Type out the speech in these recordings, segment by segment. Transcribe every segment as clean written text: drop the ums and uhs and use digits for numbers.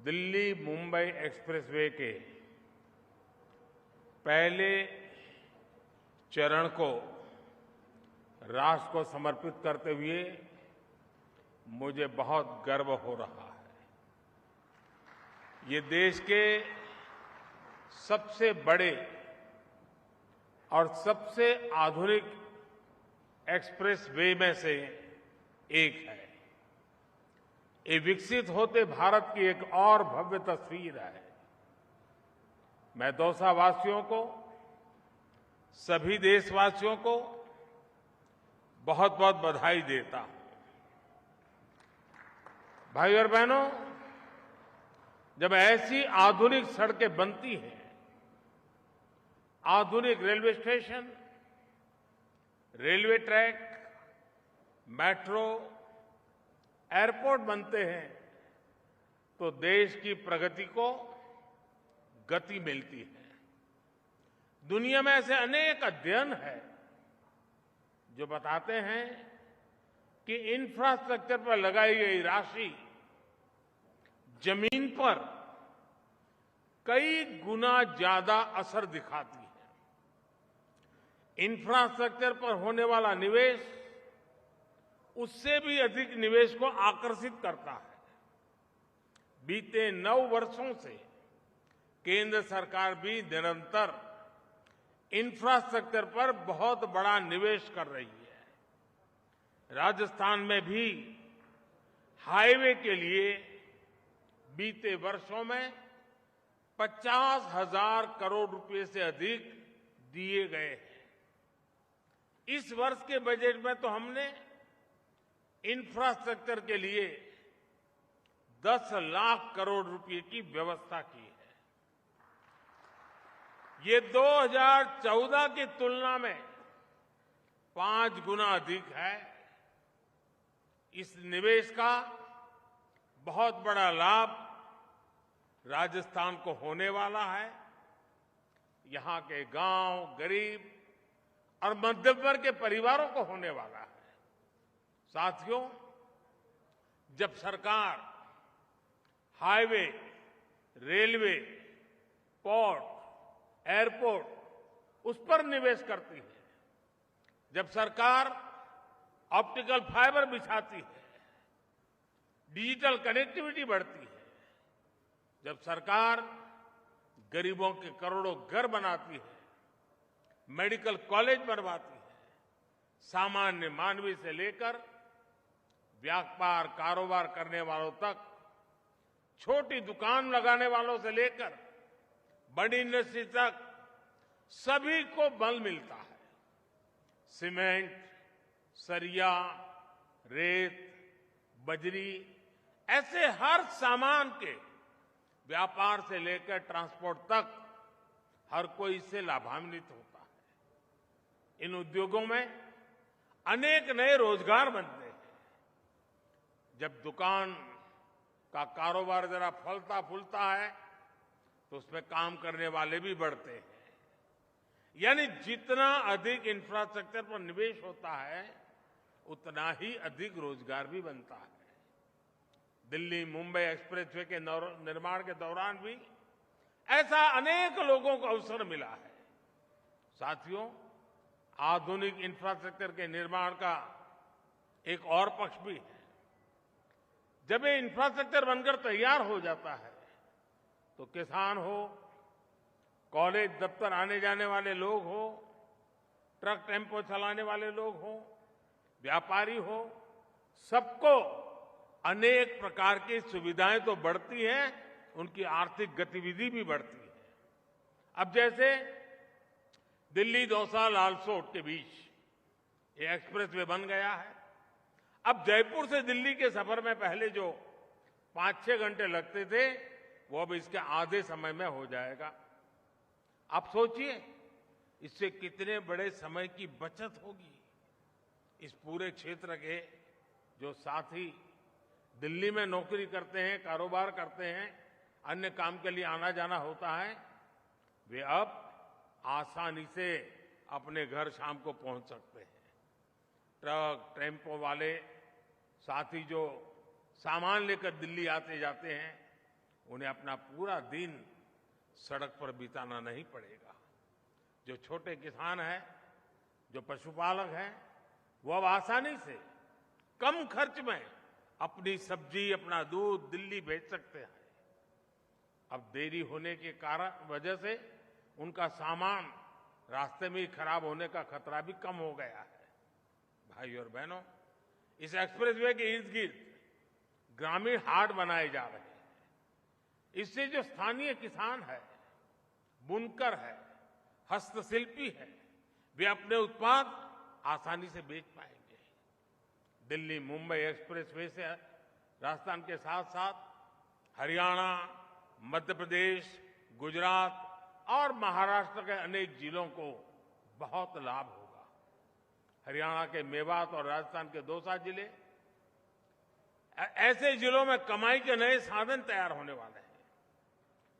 Delhi Mumbai expressway के पहले चरण को राष्ट्र को समर्पित करते हुए मुझे बहुत गर्व हो रहा है। ये देश के सबसे बड़े और सबसे आधुनिक एक्सप्रेसवे में से एक है। ये विकसित होते भारत की एक और भव्य तस्वीर है। मैं दौसावासियों को, सभी देशवासियों को बहुत बहुत बधाई देता हूं। भाई और बहनों, जब ऐसी आधुनिक सड़कें बनती हैं, आधुनिक railway station, railway track, metro, airport बनते हैं, तो देश की प्रगति को गति मिलती है। दुनिया में ऐसे अनेक अध्ययन हैं जो बताते हैं कि इंफ्रास्ट्रक्चर पर लगाई गई राशि जमीन पर कई गुना ज्यादा असर दिखाती है। इंफ्रास्ट्रक्चर पर होने वाला निवेश उससे भी अधिक निवेश को आकर्षित करता है। बीते 9 वर्षों से केंद्र सरकार भी निरंतर इंफ्रास्ट्रक्चर पर बहुत बड़ा निवेश कर रही है। राजस्थान में भी हाईवे के लिए बीते वर्षों में 50,000 करोड़ रुपए से अधिक दिए गए हैं। इस वर्ष के बजट में तो हमने इंफ्रास्ट्रक्चर के लिए 10 लाख करोड़ रुपए की व्यवस्था की है। ये 2014 की तुलना में 5 गुना अधिक है। इस निवेश का बहुत बड़ा लाभ राजस्थान को होने वाला है। यहां के गांव, गरीब और मध्यम वर्ग के परिवारों को होने वाला है। साथियों, जब सरकार हाईवे, रेलवे, पोर्ट, एयरपोर्ट उस पर निवेश करती है, जब सरकार ऑप्टिकल फाइबर बिछाती है, डिजिटल कनेक्टिविटी बढ़ती है, जब सरकार गरीबों के करोड़ों घर बनाती है, मेडिकल कॉलेज बनवाती है, सामान्य मानवी से लेकर व्यापार कारोबार करने वालों तक, छोटी दुकान लगाने वालों से लेकर बड़ी इंडस्ट्री तक सभी को बल मिलता है। सीमेंट, सरिया, रेत, बजरी ऐसे हर सामान के व्यापार से लेकर ट्रांसपोर्ट तक हर कोई इससे लाभान्वित होता है। इन उद्योगों में अनेक नए रोजगार बनते हैं। जब दुकान का कारोबार जरा फलता फूलता है तो उसमें काम करने वाले भी बढ़ते हैं। यानी जितना अधिक इंफ्रास्ट्रक्चर पर निवेश होता है उतना ही अधिक रोजगार भी बनता है। दिल्ली मुंबई एक्सप्रेसवे के निर्माण के दौरान भी ऐसा अनेक लोगों को अवसर मिला है। साथियों, आधुनिक इंफ्रास्ट्रक्चर के निर्माण का एक और पक्ष भी है। जब ये इंफ्रास्ट्रक्चर बनकर तैयार हो जाता है तो किसान हो, कॉलेज दफ्तर आने जाने वाले लोग हो, ट्रक टेम्पो चलाने वाले लोग हो, व्यापारी हो, सबको अनेक प्रकार की सुविधाएं तो बढ़ती हैं, उनकी आर्थिक गतिविधि भी बढ़ती है। अब जैसे दिल्ली दौसा लालसोट के बीच ये एक्सप्रेसवे बन गया है। अब जयपुर से दिल्ली के सफर में पहले जो 5-6 घंटे लगते थे वो अब इसके आधे समय में हो जाएगा। आप सोचिए इससे कितने बड़े समय की बचत होगी। इस पूरे क्षेत्र के जो साथी दिल्ली में नौकरी करते हैं, कारोबार करते हैं, अन्य काम के लिए आना जाना होता है, वे अब आसानी से अपने घर शाम को पहुंच सकते हैं। ट्रक टेम्पो वाले साथी जो सामान लेकर दिल्ली आते जाते हैं उन्हें अपना पूरा दिन सड़क पर बिताना नहीं पड़ेगा। जो छोटे किसान हैं, जो पशुपालक हैं, वो अब आसानी से कम खर्च में अपनी सब्जी, अपना दूध दिल्ली भेज सकते हैं। अब देरी होने के कारण वजह से उनका सामान रास्ते में ही खराब होने का खतरा भी कम हो गया है। भाइयों और बहनों, इस एक्सप्रेसवे के इर्द गिर्द ग्रामीण हाट बनाए जा रहे हैं। इससे जो स्थानीय किसान है, बुनकर है, हस्तशिल्पी है, वे अपने उत्पाद आसानी से बेच पाएंगे। दिल्ली मुंबई एक्सप्रेसवे से राजस्थान के साथ साथ हरियाणा, मध्य प्रदेश, गुजरात और महाराष्ट्र के अनेक जिलों को बहुत लाभ होगा। हरियाणा के मेवात और राजस्थान के दौसा जिले ऐसे जिलों में कमाई के नए साधन तैयार होने वाले हैं।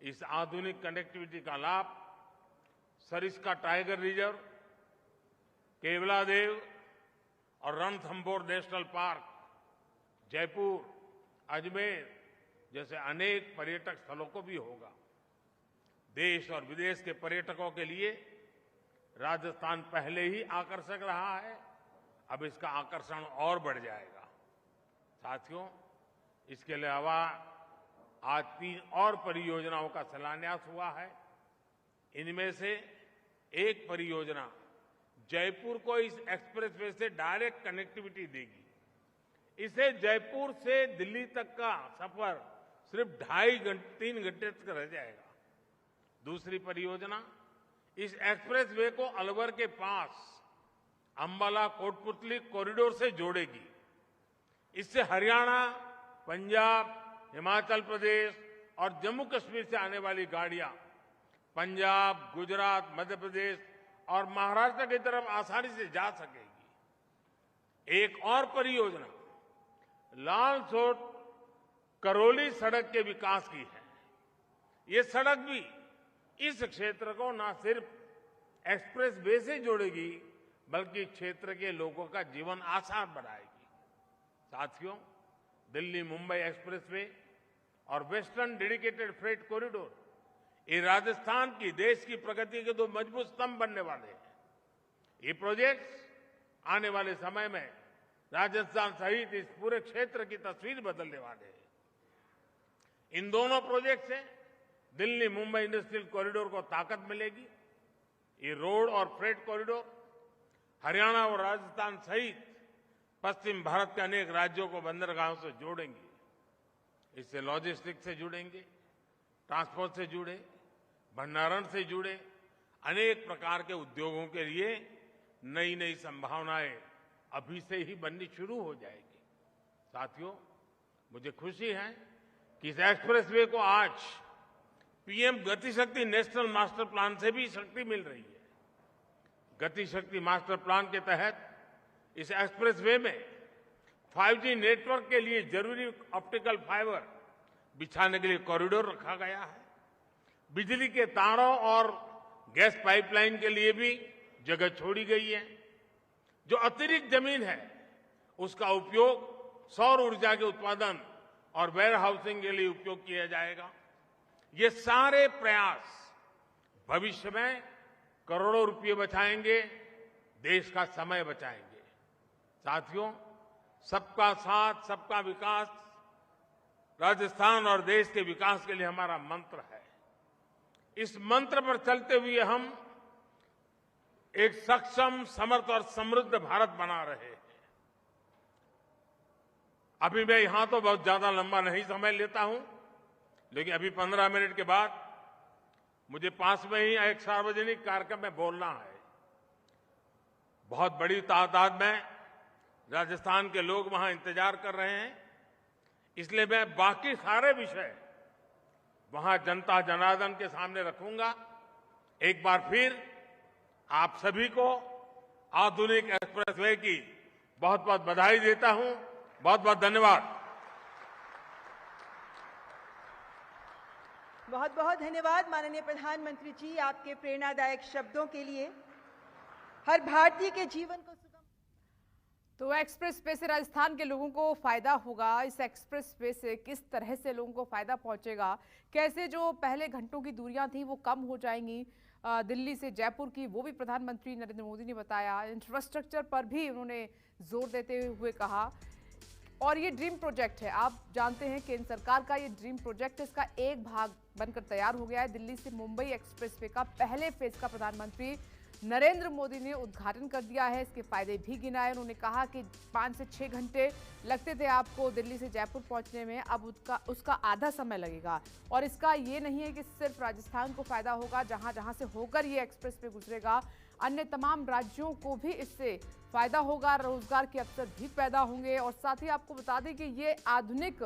इस आधुनिक कनेक्टिविटी का लाभ सरिस्का टाइगर रिजर्व, केवलादेव और रणथंभौर नेशनल पार्क, जयपुर, अजमेर जैसे अनेक पर्यटक स्थलों को भी होगा। देश और विदेश के पर्यटकों के लिए राजस्थान पहले ही आकर्षक रहा है, अब इसका आकर्षण और बढ़ जाएगा। साथियों, इसके अलावा आज 3 और परियोजनाओं का शिलान्यास हुआ है। इनमें से एक परियोजना जयपुर को इस एक्सप्रेसवे से डायरेक्ट कनेक्टिविटी देगी। इसे जयपुर से दिल्ली तक का सफर सिर्फ 2.5-3 घंटे तक रह जाएगा। दूसरी परियोजना इस एक्सप्रेसवे को अलवर के पास अंबाला कोटपुतली कॉरिडोर से जोड़ेगी। इससे हरियाणा, पंजाब, हिमाचल प्रदेश और जम्मू कश्मीर से आने वाली गाड़ियां पंजाब, गुजरात, मध्य प्रदेश और महाराष्ट्र की तरफ आसानी से जा सकेगी। एक और परियोजना लालसोट करौली सड़क के विकास की है। ये सड़क भी इस क्षेत्र को न सिर्फ एक्सप्रेसवे से जोड़ेगी, बल्कि क्षेत्र के लोगों का जीवन आसान बनाएगी। साथियों, दिल्ली मुंबई एक्सप्रेसवे और वेस्टर्न डेडिकेटेड फ्रेट कॉरिडोर ये राजस्थान की, देश की प्रगति के 2 मजबूत स्तंभ बनने वाले हैं। ये प्रोजेक्ट्स आने वाले समय में राजस्थान सहित इस पूरे क्षेत्र की तस्वीर बदलने वाले हैं। इन दोनों प्रोजेक्ट से दिल्ली मुंबई इंडस्ट्रियल कॉरिडोर को ताकत मिलेगी। ये रोड और फ्रेट कॉरिडोर हरियाणा और राजस्थान सहित पश्चिम भारत के अनेक राज्यों को बंदरगाहों से जोड़ेंगे। इससे लॉजिस्टिक्स से जुड़ेंगे, ट्रांसपोर्ट से जुड़े, भंडारण से जुड़े अनेक प्रकार के उद्योगों के लिए नई नई संभावनाएं अभी से ही बननी शुरू हो जाएगी। साथियों, मुझे खुशी है कि इस एक्सप्रेसवे को आज पीएम गति शक्ति नेशनल मास्टर प्लान से भी शक्ति मिल रही है। गति शक्ति मास्टर प्लान के तहत इस एक्सप्रेसवे में 5G नेटवर्क के लिए जरूरी ऑप्टिकल फाइबर बिछाने के लिए कॉरिडोर रखा गया है। बिजली के तारों और गैस पाइपलाइन के लिए भी जगह छोड़ी गई है। जो अतिरिक्त जमीन है उसका उपयोग सौर ऊर्जा के उत्पादन और वेयर हाउसिंग के लिए उपयोग किया जाएगा। ये सारे प्रयास भविष्य में करोड़ों रुपये बचाएंगे, देश का समय बचाएंगे। साथियों, सबका साथ, सबका विकास राजस्थान और देश के विकास के लिए हमारा मंत्र है। इस मंत्र पर चलते हुए हम एक सक्षम, समर्थ और समृद्ध भारत बना रहे हैं। अभी मैं यहां तो बहुत ज्यादा लंबा नहीं समय लेता हूं, लेकिन अभी 15 मिनट के बाद मुझे पास में ही एक सार्वजनिक कार्यक्रम में बोलना है। बहुत बड़ी तादाद में राजस्थान के लोग वहां इंतजार कर रहे हैं, इसलिए मैं बाकी सारे विषय वहां जनता जनार्दन के सामने रखूंगा। एक बार फिर आप सभी को आधुनिक एक्सप्रेसवे की बहुत बहुत बधाई देता हूं। बहुत बहुत धन्यवाद। बहुत बहुत धन्यवाद माननीय प्रधानमंत्री जी, आपके प्रेरणादायक शब्दों के लिए। हर भारतीय के जीवन को तो एक्सप्रेस वे से राजस्थान के लोगों को फायदा होगा। इस एक्सप्रेस वे से किस तरह से लोगों को फायदा पहुंचेगा, कैसे जो पहले घंटों की दूरियां थी वो कम हो जाएंगी दिल्ली से जयपुर की, वो भी प्रधानमंत्री नरेंद्र मोदी ने बताया। इंफ्रास्ट्रक्चर पर भी उन्होंने जोर देते हुए कहा। और ये ड्रीम प्रोजेक्ट है, आप जानते हैं केंद्र सरकार का ये ड्रीम प्रोजेक्ट, इसका एक भाग बनकर तैयार हो गया है। दिल्ली से मुंबई एक्सप्रेसवे का पहले फेज का प्रधानमंत्री नरेंद्र मोदी ने उद्घाटन कर दिया है। इसके फायदे भी गिनाए। उन्होंने कहा कि 5 से 6 घंटे लगते थे आपको दिल्ली से जयपुर पहुंचने में, अब उसका आधा समय लगेगा। और इसका ये नहीं है कि सिर्फ राजस्थान को फायदा होगा, जहां जहां से होकर ये एक्सप्रेस पे गुजरेगा अन्य तमाम राज्यों को भी इससे फायदा होगा, रोजगार के अवसर भी पैदा होंगे। और साथ ही आपको बता दें कि ये आधुनिक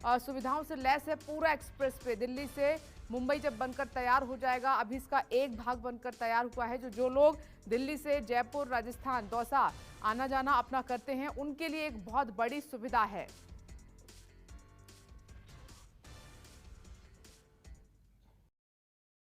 सुविधाओं से लैस है पूरा एक्सप्रेस पे। दिल्ली से मुंबई जब बनकर तैयार हो जाएगा, अभी इसका एक भाग बनकर तैयार हुआ है। जो लोग दिल्ली से जयपुर, राजस्थान, दौसा आना जाना अपना करते हैं, उनके लिए एक बहुत बड़ी सुविधा है।